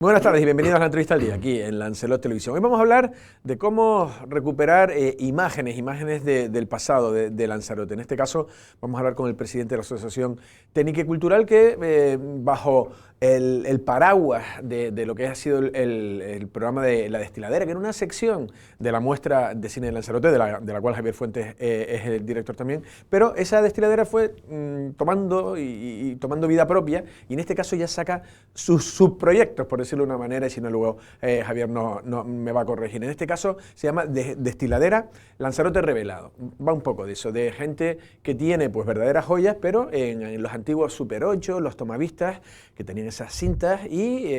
Buenas tardes y bienvenidos a la entrevista al día, aquí en Lancelot Televisión. Hoy vamos a hablar de cómo recuperar imágenes del pasado de Lanzarote. En este caso vamos a hablar con el presidente de la Asociación Técnica y Cultural que bajo el paraguas de lo que ha sido el programa de La Destiladera, que era una sección de la muestra de cine de Lanzarote, de la cual Javier Fuentes es el director también, pero esa destiladera fue tomando vida propia y en este caso ya saca sus subproyectos, por decirlo de una manera, y si no luego Javier no me va a corregir. En este caso se llama Destiladera Lanzarote Revelado. Va un poco de eso, de gente que tiene pues verdaderas joyas, pero en los antiguos Super 8, los tomavistas, que tenían esas cintas y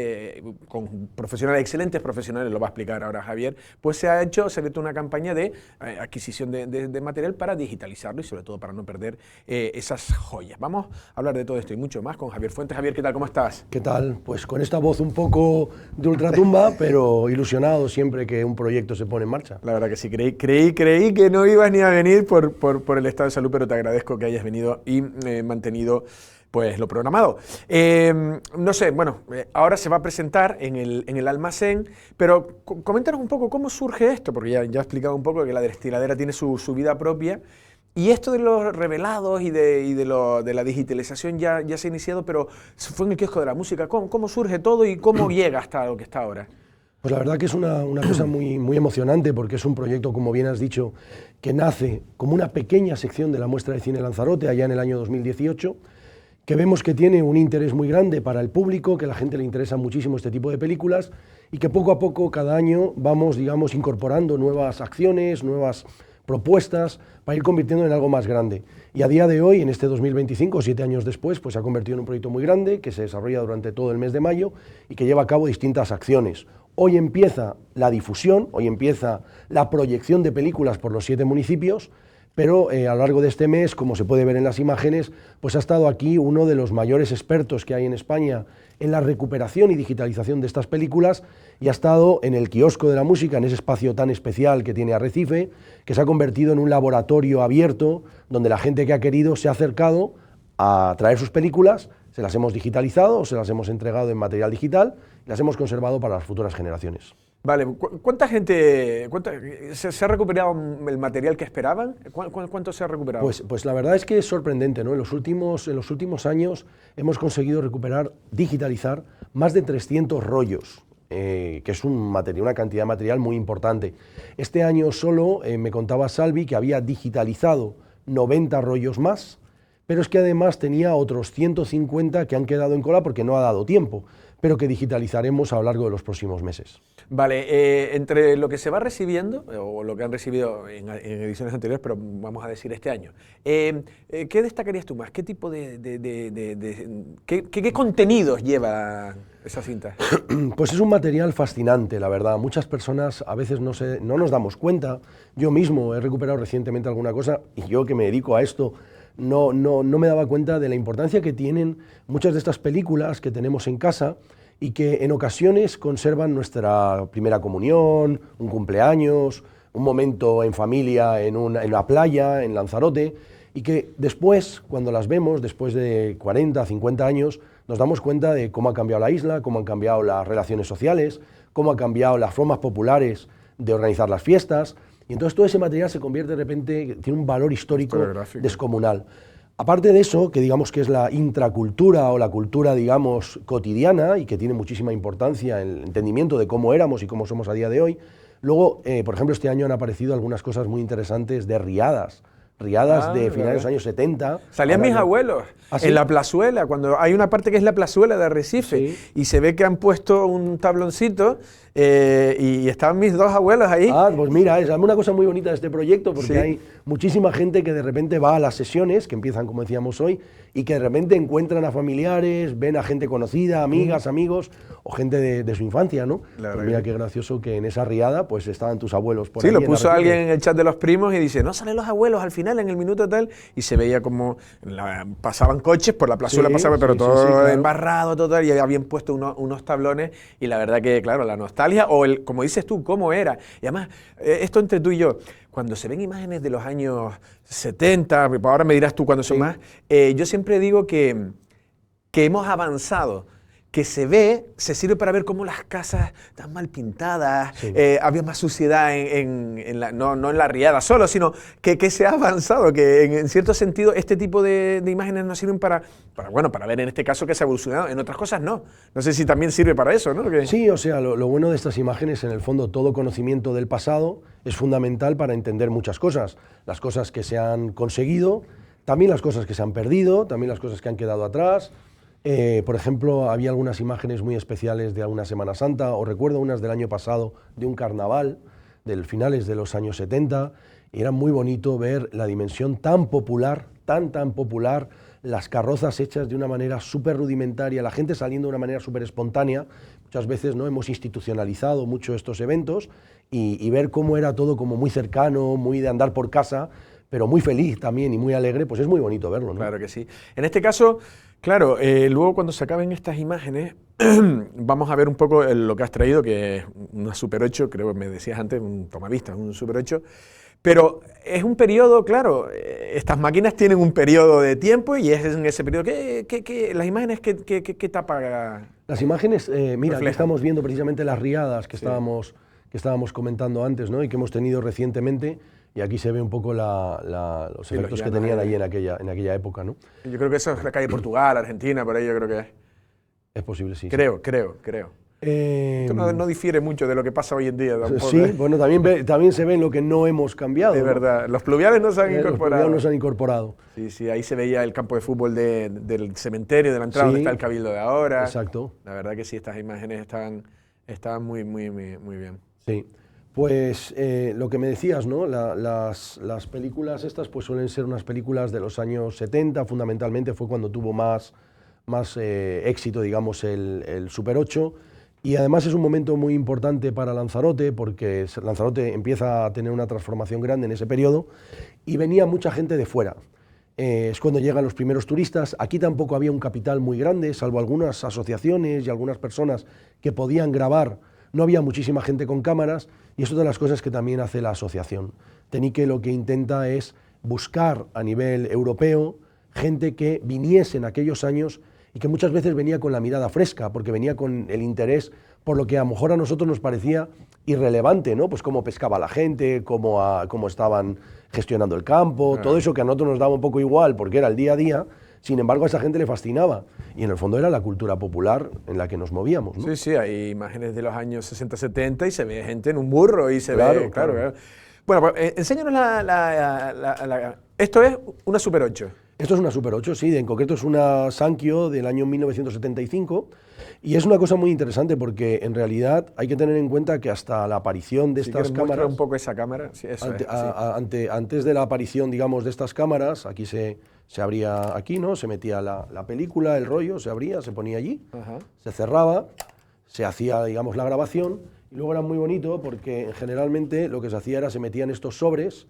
con profesionales, excelentes profesionales, lo va a explicar ahora Javier, pues se ha abierto una campaña de adquisición de material para digitalizarlo y sobre todo para no perder esas joyas. Vamos a hablar de todo esto y mucho más con Javier Fuentes. Javier, ¿qué tal? ¿Cómo estás? ¿Qué tal? Pues con esta voz un poco de ultratumba, pero ilusionado siempre que un proyecto se pone en marcha. La verdad que sí, creí que no ibas ni a venir por el estado de salud, pero te agradezco que hayas venido y mantenido pues lo programado. No sé, bueno, ahora se va a presentar en el almacén, pero coméntanos un poco cómo surge esto, porque ya he explicado un poco que la destiladera tiene su vida propia, y esto de los revelados y de la digitalización ya se ha iniciado, pero fue en el kiosco de la música. ¿Cómo surge todo y cómo llega hasta lo que está ahora? Pues la verdad que es una cosa muy emocionante, porque es un proyecto, como bien has dicho, que nace como una pequeña sección de la muestra de cine Lanzarote allá en el año 2018, que vemos que tiene un interés muy grande para el público, que a la gente le interesa muchísimo este tipo de películas y que poco a poco, cada año, vamos, digamos, incorporando nuevas acciones, nuevas propuestas para ir convirtiendo en algo más grande. Y a día de hoy, en este 2025, 7 años después, pues se ha convertido en un proyecto muy grande que se desarrolla durante todo el mes de mayo y que lleva a cabo distintas acciones. Hoy empieza la difusión, hoy empieza la proyección de películas por los 7 municipios, pero a lo largo de este mes, como se puede ver en las imágenes, pues ha estado aquí uno de los mayores expertos que hay en España en la recuperación y digitalización de estas películas, y ha estado en el kiosco de la música, en ese espacio tan especial que tiene Arrecife, que se ha convertido en un laboratorio abierto, donde la gente que ha querido se ha acercado a traer sus películas, se las hemos digitalizado, se las hemos entregado en material digital, y las hemos conservado para las futuras generaciones. Vale, ¿cuánta gente se ha recuperado el material que esperaban? ¿Cuánto se ha recuperado? Pues la verdad es que es sorprendente, ¿no? En los últimos años hemos conseguido recuperar, digitalizar más de 300 rollos, que es una cantidad de material muy importante. Este año solo me contaba Salvi que había digitalizado 90 rollos más, pero es que además tenía otros 150 que han quedado en cola porque no ha dado tiempo, pero que digitalizaremos a lo largo de los próximos meses. Vale, entre lo que se va recibiendo, o lo que han recibido en ediciones anteriores, pero vamos a decir este año, ¿qué destacarías tú más? ¿Qué tipo qué contenidos lleva esa cinta? Pues es un material fascinante, la verdad. Muchas personas a veces no nos damos cuenta. Yo mismo he recuperado recientemente alguna cosa, y yo que me dedico a esto, no me daba cuenta de la importancia que tienen muchas de estas películas que tenemos en casa y que en ocasiones conservan nuestra primera comunión, un cumpleaños, un momento en familia en la playa, en Lanzarote, y que después, cuando las vemos, después de 40, 50 años, nos damos cuenta de cómo ha cambiado la isla, cómo han cambiado las relaciones sociales, cómo han cambiado las formas populares de organizar las fiestas. Y entonces todo ese material se convierte de repente, tiene un valor histórico descomunal. Aparte de eso, que digamos que es la intracultura o la cultura, digamos, cotidiana y que tiene muchísima importancia en el entendimiento de cómo éramos y cómo somos a día de hoy, luego, por ejemplo, este año han aparecido algunas cosas muy interesantes de riadas de finales de los años 70. Salían mis abuelos en la plazuela, cuando hay una parte que es la plazuela de Arrecife, sí, y se ve que han puesto un tabloncito y estaban mis dos abuelos ahí. Pues mira, es una cosa muy bonita de este proyecto, porque sí, hay muchísima gente que de repente va a las sesiones, que empiezan como decíamos hoy, y que de repente encuentran a familiares, ven a gente conocida, amigas, amigos, o gente de su infancia, ¿no? Pues mira qué gracioso que en esa riada pues estaban tus abuelos por ahí. Sí, lo puso alguien en el chat de los primos y dice, no salen los abuelos al final, en el minuto tal, y se veía como pasaban coches por la plazuela, pero todo claro, embarrado, total, y habían puesto unos tablones, y la verdad que, claro, la nostalgia, o como dices tú, cómo era. Y además, esto entre tú y yo, cuando se ven imágenes de los años 70, ahora me dirás tú cuándo son más, yo siempre digo que hemos avanzado que se sirve para ver cómo las casas están mal pintadas, Sí. había más suciedad no en la riada solo, sino que se ha avanzado, que en cierto sentido este tipo de imágenes nos sirven para ver en este caso que se ha evolucionado, en otras cosas no. No sé si también sirve para eso, ¿no? Sí, o sea, lo bueno de estas imágenes, en el fondo, todo conocimiento del pasado es fundamental para entender muchas cosas. Las cosas que se han conseguido, también las cosas que se han perdido, también las cosas que han quedado atrás. Por ejemplo, había algunas imágenes muy especiales de una Semana Santa, o recuerdo unas del año pasado de un carnaval, del finales de los años 70, y era muy bonito ver la dimensión tan popular, tan popular, las carrozas hechas de una manera súper rudimentaria, la gente saliendo de una manera súper espontánea. Muchas veces no hemos institucionalizado mucho estos eventos y ver cómo era todo como muy cercano, muy de andar por casa, pero muy feliz también y muy alegre, pues es muy bonito verlo, ¿no? Claro que sí. En este caso, claro, luego cuando se acaben estas imágenes, vamos a ver un poco lo que has traído, que es una Super 8, creo que me decías antes, un tomavistas, un Super 8, pero es un periodo, claro, estas máquinas tienen un periodo de tiempo y es en ese periodo, las imágenes, ¿qué etapa? Las imágenes, mira, aquí reflejan? estamos viendo precisamente las riadas que Sí. estábamos comentando antes, ¿no? Y que hemos tenido recientemente, y aquí se ve un poco los Sí, efectos los que llanos tenían ahí. allí en aquella época, ¿no? Yo creo que eso es la calle Portugal, Argentina, por ahí yo creo que es. Es posible, sí. Creo. Esto no Sí. difiere mucho de lo que pasa hoy en día tampoco. Sí, bueno, también se ve en lo que no hemos cambiado, Es ¿no? verdad, los pluviales no se han Los incorporado. pluviales no se han incorporado. Sí, ahí se veía el campo de fútbol del cementerio, de la entrada Sí. donde está el cabildo de ahora. Exacto. La verdad que sí, estas imágenes estaban muy bien. Sí, pues lo que me decías, ¿no? Las películas estas pues suelen ser unas películas de los años 70, fundamentalmente fue cuando tuvo más éxito, digamos, el Super 8, y además es un momento muy importante para Lanzarote, porque Lanzarote empieza a tener una transformación grande en ese periodo, y venía mucha gente de fuera. Es cuando llegan los primeros turistas. Aquí tampoco había un capital muy grande, salvo algunas asociaciones y algunas personas que podían grabar. No había muchísima gente con cámaras, y es otra de las cosas que también hace la asociación. TENIKE lo que intenta es buscar a nivel europeo gente que viniese en aquellos años y que muchas veces venía con la mirada fresca, porque venía con el interés por lo que a lo mejor a nosotros nos parecía irrelevante, ¿no? Pues cómo pescaba la gente, cómo estaban gestionando el campo, todo eso que a nosotros nos daba un poco igual porque era el día a día. Sin embargo, a esa gente le fascinaba, y en el fondo era la cultura popular en la que nos movíamos, ¿no? Sí, hay imágenes de los años 60-70 y se ve gente en un burro y se Claro, ve, claro. Bueno, pues, enséñanos esto es una Super 8. Esto es una Super 8, sí, en concreto es una Sankyo del año 1975, y es una cosa muy interesante porque en realidad hay que tener en cuenta que hasta la aparición de Si estas quieres, muestra cámaras, un poco esa cámara. Sí, eso antes de la aparición, digamos, de estas cámaras, aquí se abría aquí, ¿no? Se metía la película, el rollo, se abría, se ponía allí, Ajá. se cerraba, se hacía, digamos, la grabación, y luego era muy bonito porque generalmente lo que se hacía era se metían estos sobres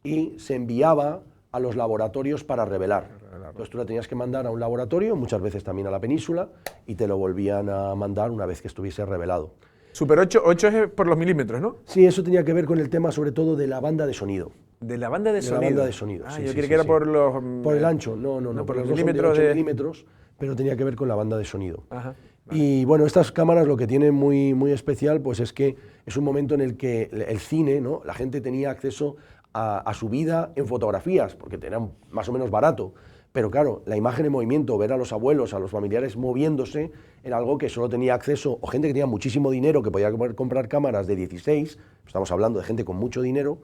y se enviaba a los laboratorios para revelar. Entonces tú la tenías que mandar a un laboratorio, muchas veces también a la península, y te lo volvían a mandar una vez que estuviese revelado. Super 8 es por los milímetros, ¿no? Sí, eso tenía que ver con el tema sobre todo de la banda de sonido. De la banda de De sonido. la banda de sonido, sí, Yo sí, creí sí, que era sí. por los... Por el ancho, no, por los los dos son de milímetros 8 de... milímetros, pero tenía que ver con la banda de sonido. Ajá. Y bueno, estas cámaras lo que tienen muy especial pues es que es un momento en el que el cine, ¿no? La gente tenía acceso a su vida en fotografías, porque era más o menos barato. Pero claro, la imagen en movimiento, ver a los abuelos, a los familiares moviéndose, era algo que solo tenía acceso, o gente que tenía muchísimo dinero, que podía comprar cámaras de 16, estamos hablando de gente con mucho dinero,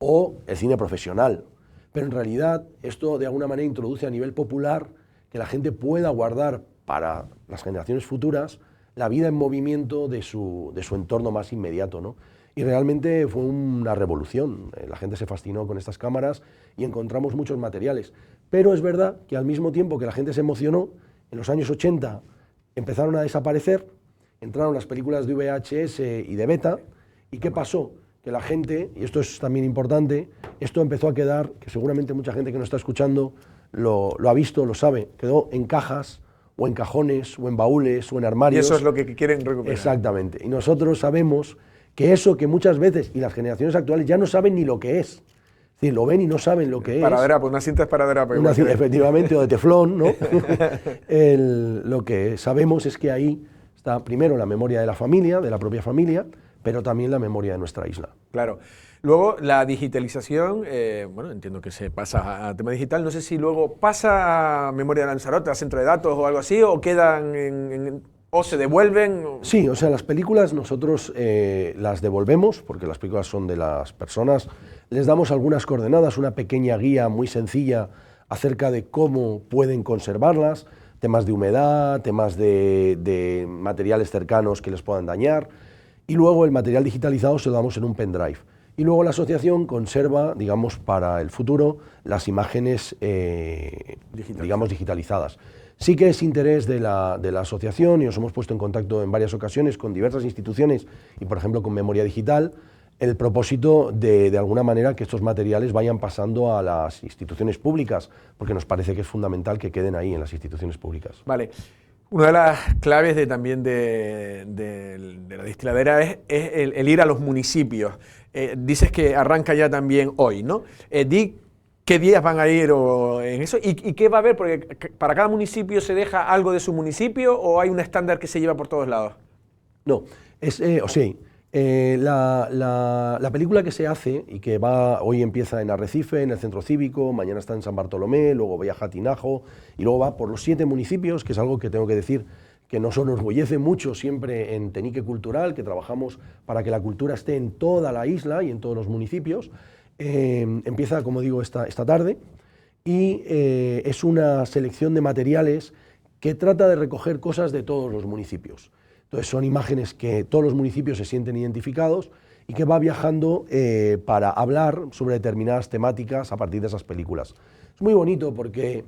o el cine profesional. Pero en realidad esto de alguna manera introduce a nivel popular que la gente pueda guardar para las generaciones futuras la vida en movimiento de su entorno más inmediato, ¿no? Y realmente fue una revolución. La gente se fascinó con estas cámaras y encontramos muchos materiales. Pero es verdad que al mismo tiempo que la gente se emocionó, en los años 80 empezaron a desaparecer, entraron las películas de VHS y de beta, ¿y qué pasó? Que la gente, y esto es también importante, esto empezó a quedar, que seguramente mucha gente que nos está escuchando lo ha visto, lo sabe, quedó en cajas, o en cajones, o en baúles, o en armarios. Y eso es lo que quieren recuperar. Exactamente. Y nosotros sabemos que eso que muchas veces, y las generaciones actuales ya no saben ni lo que es. Es decir, lo ven y no saben lo que es. Esparadrapo, una cinta esparadrapo. Efectivamente, o de teflón, ¿no? Lo que sabemos es que ahí está primero la memoria de la familia, de la propia familia, pero también la memoria de nuestra isla. Claro. Luego, la digitalización, bueno, entiendo que se pasa a tema digital, no sé si luego pasa a memoria de Lanzarote, a centro de datos o algo así, o quedan o se devuelven. Sí, o sea, las películas nosotros las devolvemos, porque las películas son de las personas, les damos algunas coordenadas, una pequeña guía muy sencilla acerca de cómo pueden conservarlas, temas de humedad, temas de materiales cercanos que les puedan dañar, y luego el material digitalizado se lo damos en un pendrive. Y luego la asociación conserva, digamos, para el futuro, las imágenes, digamos, digitalizadas. Sí que es interés de la asociación, y nos hemos puesto en contacto en varias ocasiones con diversas instituciones, y por ejemplo con Memoria Digital, el propósito de alguna manera que estos materiales vayan pasando a las instituciones públicas, porque nos parece que es fundamental que queden ahí en las instituciones públicas. Vale. Una de las claves también de la destiladera es el ir a los municipios. Dices que arranca ya también hoy, ¿no? Di qué días van a ir en eso y qué va a haber, porque para cada municipio se deja algo de su municipio o hay un estándar que se lleva por todos lados. No, la película que se hace y que hoy empieza en Arrecife, en el Centro Cívico, mañana está en San Bartolomé, luego viaja a Tinajo y luego va por los 7 municipios, que es algo que tengo que decir que nos enorgullece mucho siempre en Tenique Cultural, que trabajamos para que la cultura esté en toda la isla y en todos los municipios. Empieza, como digo, esta tarde y es una selección de materiales que trata de recoger cosas de todos los municipios. Entonces son imágenes que todos los municipios se sienten identificados y que va viajando para hablar sobre determinadas temáticas a partir de esas películas. Es muy bonito porque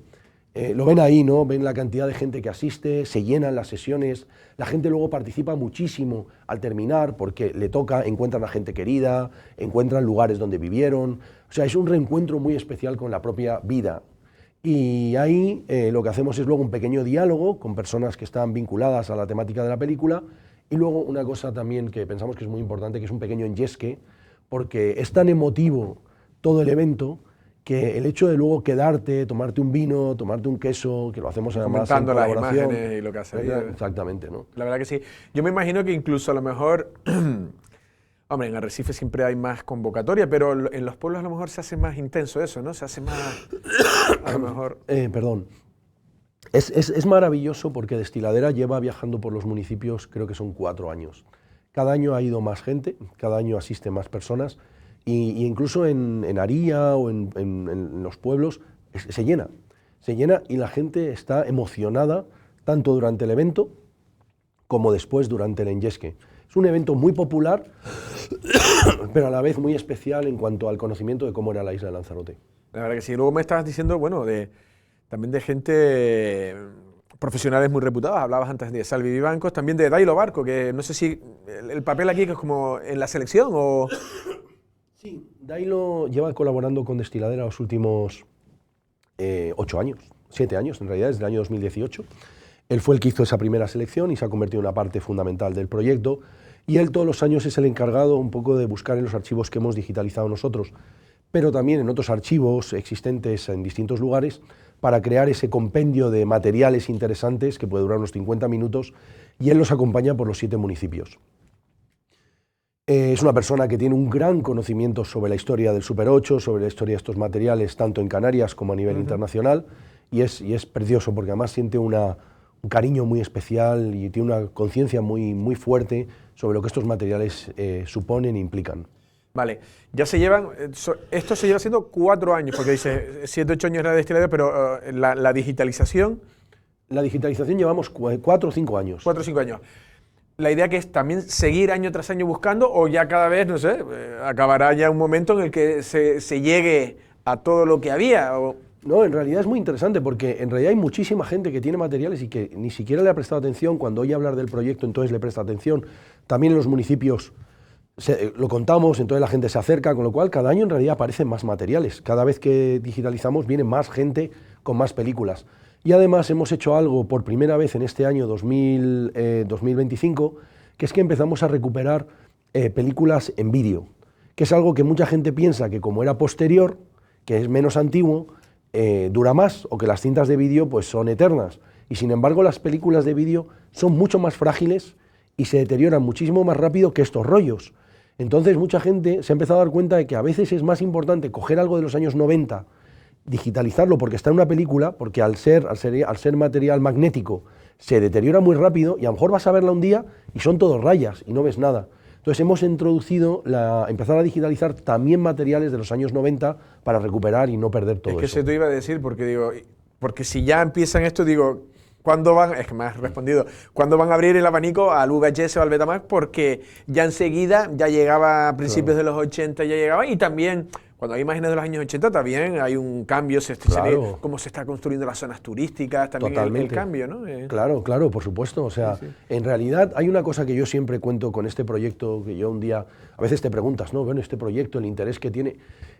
lo ven ahí, ¿no? Ven la cantidad de gente que asiste, se llenan las sesiones, la gente luego participa muchísimo al terminar porque le toca, encuentran a gente querida, encuentran lugares donde vivieron, o sea, es un reencuentro muy especial con la propia vida. Y ahí lo que hacemos es luego un pequeño diálogo con personas que están vinculadas a la temática de la película y luego una cosa también que pensamos que es muy importante, que es un pequeño enyesque, porque es tan emotivo todo el evento que el hecho de luego quedarte, tomarte un vino, tomarte un queso, que lo hacemos además en colaboración. Las imágenes y lo que hace. Exactamente, ¿no? La verdad que sí. Yo me imagino que incluso a lo mejor, hombre, en Arrecife siempre hay más convocatoria, pero en los pueblos a lo mejor se hace más intenso eso, ¿no? Se hace más, a lo mejor. Perdón. Es maravilloso porque Destiladera lleva viajando por los municipios, creo que son 4 años. Cada año ha ido más gente, cada año asisten más personas, y incluso en Aría o en los pueblos se llena y la gente está emocionada tanto durante el evento como después durante el enyesque. Es un evento muy popular, pero a la vez muy especial en cuanto al conocimiento de cómo era la isla de Lanzarote. La verdad que sí. Luego me estabas diciendo, bueno, también de gente, profesionales muy reputados. Hablabas antes de Salvi Vivancos, también de Dailo Barco, que no sé si el papel aquí que es como en la selección o... Sí, Dailo lleva colaborando con Destiladera los últimos 8 años, 7 años en realidad, desde el año 2018. Él fue el que hizo esa primera selección y se ha convertido en una parte fundamental del proyecto. Y él todos los años es el encargado un poco de buscar en los archivos que hemos digitalizado nosotros, pero también en otros archivos existentes en distintos lugares, para crear ese compendio de materiales interesantes que puede durar unos 50 minutos, y él los acompaña por los 7 municipios. Es una persona que tiene un gran conocimiento sobre la historia del Super 8, sobre la historia de estos materiales, tanto en Canarias como a nivel internacional, y es precioso porque además siente un cariño muy especial y tiene una conciencia muy fuerte sobre lo que estos materiales suponen e implican. Vale, ya se llevan, esto se lleva haciendo 4 años, porque dice 7, 8 años era Destiladera, pero la digitalización... La digitalización llevamos 4 o 5 años. 4 o 5 años. La idea que es también seguir año tras año buscando, o ya cada vez, no sé, acabará ya un momento en el que se llegue a todo lo que había. No, en realidad es muy interesante porque en realidad hay muchísima gente que tiene materiales y que ni siquiera le ha prestado atención. Cuando oye hablar del proyecto, entonces le presta atención. También en los municipios lo contamos, entonces la gente se acerca, con lo cual cada año en realidad aparecen más materiales. Cada vez que digitalizamos viene más gente con más películas. Y además hemos hecho algo por primera vez en este año 2025, que es que empezamos a recuperar películas en vídeo, que es algo que mucha gente piensa que como era posterior, que es menos antiguo, dura más, o que las cintas de vídeo pues son eternas. Y sin embargo las películas de vídeo son mucho más frágiles y se deterioran muchísimo más rápido que estos rollos. Entonces mucha gente se ha empezado a dar cuenta de que a veces es más importante coger algo de los años 90, digitalizarlo porque está en una película, porque al ser material magnético se deteriora muy rápido y a lo mejor vas a verla un día y son todos rayas y no ves nada. Entonces hemos introducido empezar a digitalizar también materiales de los años 90 para recuperar y no perder todo eso. Es que se te iba a decir, porque si ya empiezan esto, digo, ¿cuándo van? Es que me has respondido, ¿cuándo van a abrir el abanico al VHS o al Betamax? Porque ya enseguida, ya llegaba a principios de los 80, ya llegaba, y también, cuando hay imágenes de los años 80, también hay un cambio, Claro. cómo se está construyendo las zonas turísticas, también el cambio, ¿no? Claro, por supuesto. O sea, en realidad hay una cosa que yo siempre cuento con este proyecto, que yo un día, a veces te preguntas, ¿no? Bueno, este proyecto, el interés que tiene.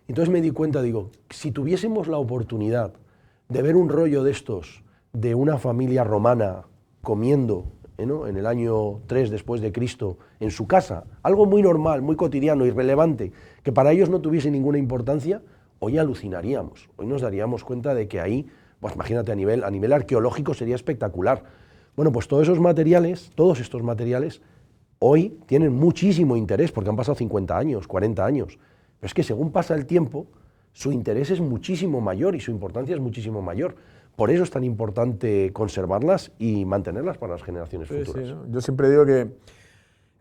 Entonces me di cuenta, digo, si tuviésemos la oportunidad de ver un rollo de estos, de una familia romana comiendo, ¿no? En el año 3 después de Cristo, en su casa, algo muy normal, muy cotidiano, irrelevante, que para ellos no tuviese ninguna importancia, hoy alucinaríamos, hoy nos daríamos cuenta de que ahí, pues imagínate, a nivel arqueológico sería espectacular. Bueno, pues todos estos materiales, hoy tienen muchísimo interés, porque han pasado 50 años, 40 años, pero es que según pasa el tiempo, su interés es muchísimo mayor y su importancia es muchísimo mayor. Por eso es tan importante conservarlas y mantenerlas para las generaciones futuras. Sí, ¿no? Yo siempre digo que el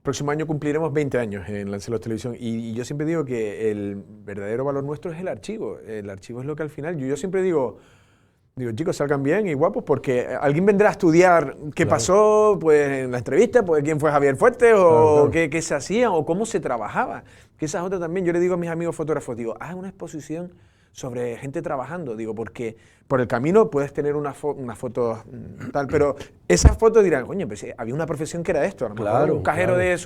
próximo año cumpliremos 20 años en Lancelot Televisión y yo siempre digo que el verdadero valor nuestro es el archivo. El archivo es lo que al final, yo siempre digo, chicos, salgan bien y guapos, porque alguien vendrá a estudiar qué pasó pues, en la entrevista, pues quién fue Javier Fuertes, o qué se hacía, o cómo se trabajaba. Que esa es otra también. Yo le digo a mis amigos fotógrafos, haz una exposición sobre gente trabajando, porque por el camino puedes tener una foto tal, pero esas fotos dirán, coño, pues había una profesión que era esto, a lo mejor un cajero de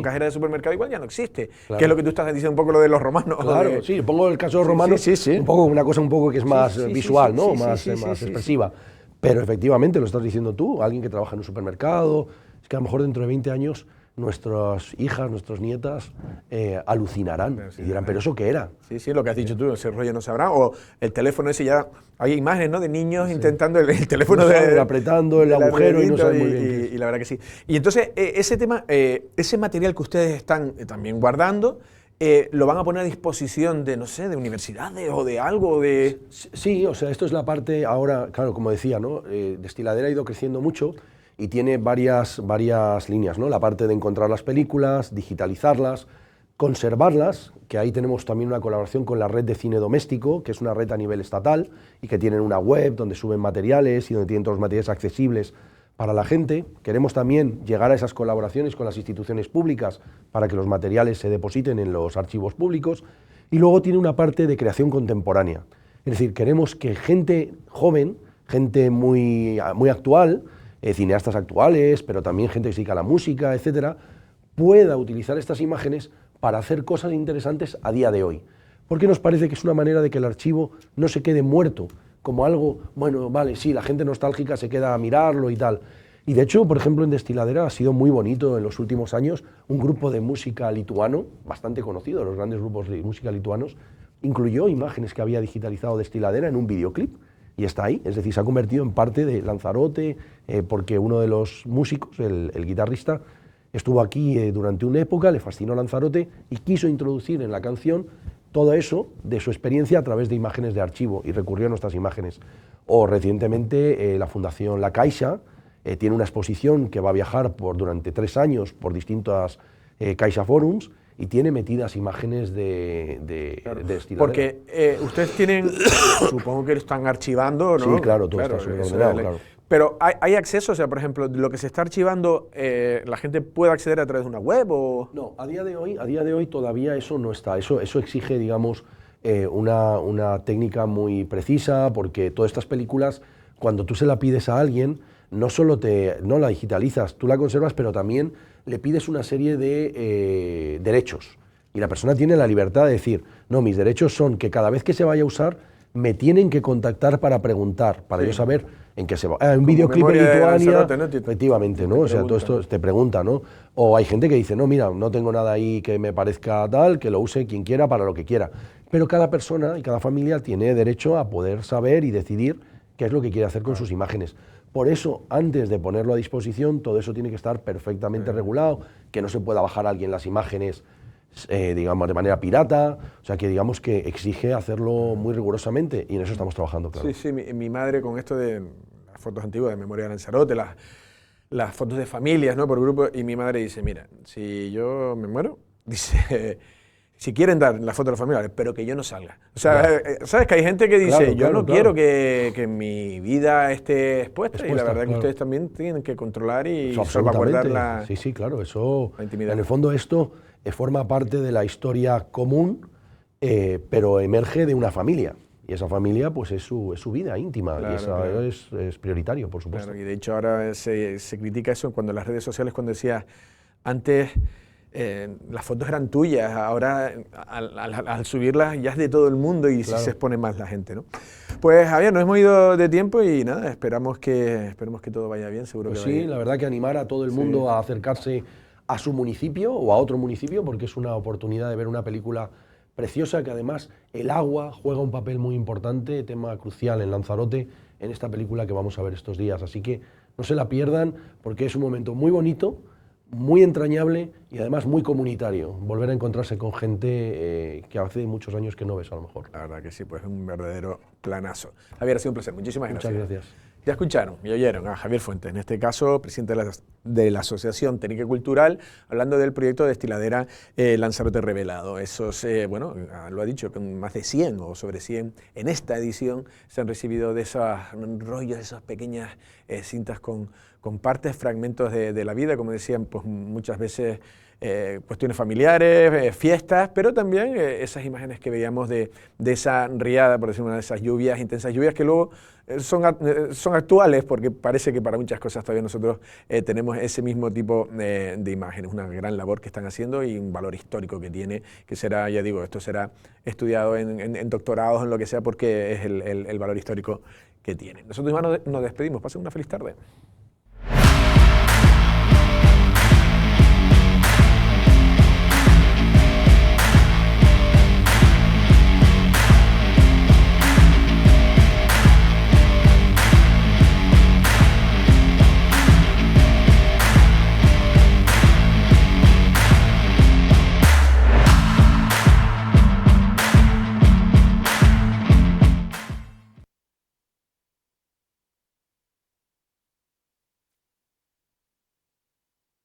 cajera de supermercado igual ya no existe, que es lo que tú estás diciendo un poco lo de los romanos. Claro, sí, pongo el caso de los romanos, un poco una cosa un poco que es más visual, ¿no? Más expresiva. Pero efectivamente, lo estás diciendo tú, alguien que trabaja en un supermercado, es que a lo mejor dentro de 20 años nuestras hijas, nuestras nietas alucinarán y dirán, ¿pero eso qué era? Sí, lo que has dicho tú, ese rollo no sabrá, o el teléfono ese ya, hay imágenes, ¿no?, de niños intentando el teléfono apretando el agujero y no saben muy bien. Y la verdad que sí. Y entonces, ese tema, ese material que ustedes están también guardando, ¿lo van a poner a disposición de, no sé, de universidades o de algo? Sí, o sea, esto es la parte ahora, claro, como decía, ¿no? Destiladera ha ido creciendo mucho y tiene varias líneas, ¿no? La parte de encontrar las películas, digitalizarlas, conservarlas, que ahí tenemos también una colaboración con la red de cine doméstico, que es una red a nivel estatal y que tienen una web donde suben materiales y donde tienen todos los materiales accesibles para la gente. Queremos también llegar a esas colaboraciones con las instituciones públicas para que los materiales se depositen en los archivos públicos. Y luego tiene una parte de creación contemporánea. Es decir, queremos que gente joven, gente muy actual, cineastas actuales, pero también gente que se dedica a la música, etcétera, pueda utilizar estas imágenes para hacer cosas interesantes a día de hoy. Porque nos parece que es una manera de que el archivo no se quede muerto, como algo, bueno, vale, sí, la gente nostálgica se queda a mirarlo y tal. Y de hecho, por ejemplo, en Destiladera ha sido muy bonito en los últimos años un grupo de música lituano, bastante conocido, los grandes grupos de música lituanos, incluyó imágenes que había digitalizado Destiladera en un videoclip. Y está ahí, es decir, se ha convertido en parte de Lanzarote, porque uno de los músicos, el guitarrista, estuvo aquí durante una época, le fascinó Lanzarote y quiso introducir en la canción todo eso de su experiencia a través de imágenes de archivo y recurrió a nuestras imágenes. O recientemente la Fundación La Caixa tiene una exposición que va a viajar durante 3 años por distintas Caixa Forums y tiene metidas imágenes de Destiladera. Porque ustedes tienen, supongo que lo están archivando, ¿no? Sí, claro, todo está superordenado, claro. Pero ¿hay acceso? O sea, por ejemplo, lo que se está archivando, ¿la gente puede acceder a través de una web o...? No, a día de hoy todavía eso no está. Eso exige, digamos, una técnica muy precisa, porque todas estas películas, cuando tú se la pides a alguien, no solo no la digitalizas, tú la conservas, pero también le pides una serie de derechos. Y la persona tiene la libertad de decir, no, mis derechos son que cada vez que se vaya a usar, me tienen que contactar para preguntar, para yo saber en qué se va. Un videoclip en memoria de Lituania, Lanzarote, ¿no? efectivamente, ¿no? O sea, todo esto te pregunta, ¿no? O hay gente que dice, no, mira, no tengo nada ahí que me parezca tal, que lo use quien quiera para lo que quiera. Pero cada persona y cada familia tiene derecho a poder saber y decidir qué es lo que quiere hacer con sus imágenes. Por eso, antes de ponerlo a disposición, todo eso tiene que estar perfectamente regulado, que no se pueda bajar a alguien las imágenes, digamos, de manera pirata, o sea, que digamos que exige hacerlo muy rigurosamente, y en eso estamos trabajando, claro. Sí, sí, mi madre con esto de las fotos antiguas de Memoria de Lanzarote, las fotos de familias, ¿no? Por grupo, y mi madre dice, mira, si yo me muero, dice, si quieren dar la foto a los familiares, pero que yo no salga. O sea, ¿sabes que hay gente que dice, yo no quiero que mi vida esté expuesta, y la verdad que ustedes también tienen que controlar y salvaguardar la Sí, sí, claro, eso, la intimidad. En el fondo esto forma parte de la historia común, pero emerge de una familia. Y esa familia, pues, es su vida íntima, Claro, y eso claro. es prioritario, por supuesto. Claro, y de hecho ahora se critica eso cuando las redes sociales, cuando decías, antes las fotos eran tuyas, ahora al subirlas ya es de todo el mundo y Claro. se expone más la gente, ¿no? Pues Javier, nos hemos ido de tiempo y nada, esperemos que todo vaya bien, seguro Pues que vaya sí, la verdad que animar a todo el mundo a acercarse a su municipio o a otro municipio, porque es una oportunidad de ver una película preciosa, que además el agua juega un papel muy importante, tema crucial en Lanzarote, en esta película que vamos a ver estos días. Así que no se la pierdan, porque es un momento muy bonito, muy entrañable y además muy comunitario. Volver a encontrarse con gente que hace muchos años que no ves, a lo mejor. La verdad que sí, pues un verdadero planazo. Javier, ha sido un placer, muchísimas Muchas gracias. Ya escucharon y oyeron a Javier Fuentes, en este caso presidente de la Asociación Técnica y Cultural, hablando del proyecto de destiladera Lanzarote Revelado. Esos, bueno, lo ha dicho, con más de 100 o sobre 100 en esta edición se han recibido de esos rollos, de esas pequeñas cintas con partes, fragmentos de la vida, como decían, pues muchas veces cuestiones familiares, fiestas, pero también esas imágenes que veíamos de esa riada, por decir una de esas lluvias, intensas lluvias, que luego son actuales, porque parece que para muchas cosas todavía nosotros tenemos ese mismo tipo de imágenes. Una gran labor que están haciendo y un valor histórico que tiene, que será, ya digo, esto será estudiado en doctorados, en lo que sea, porque es el valor histórico que tiene. Nosotros nos despedimos. Pasen una feliz tarde.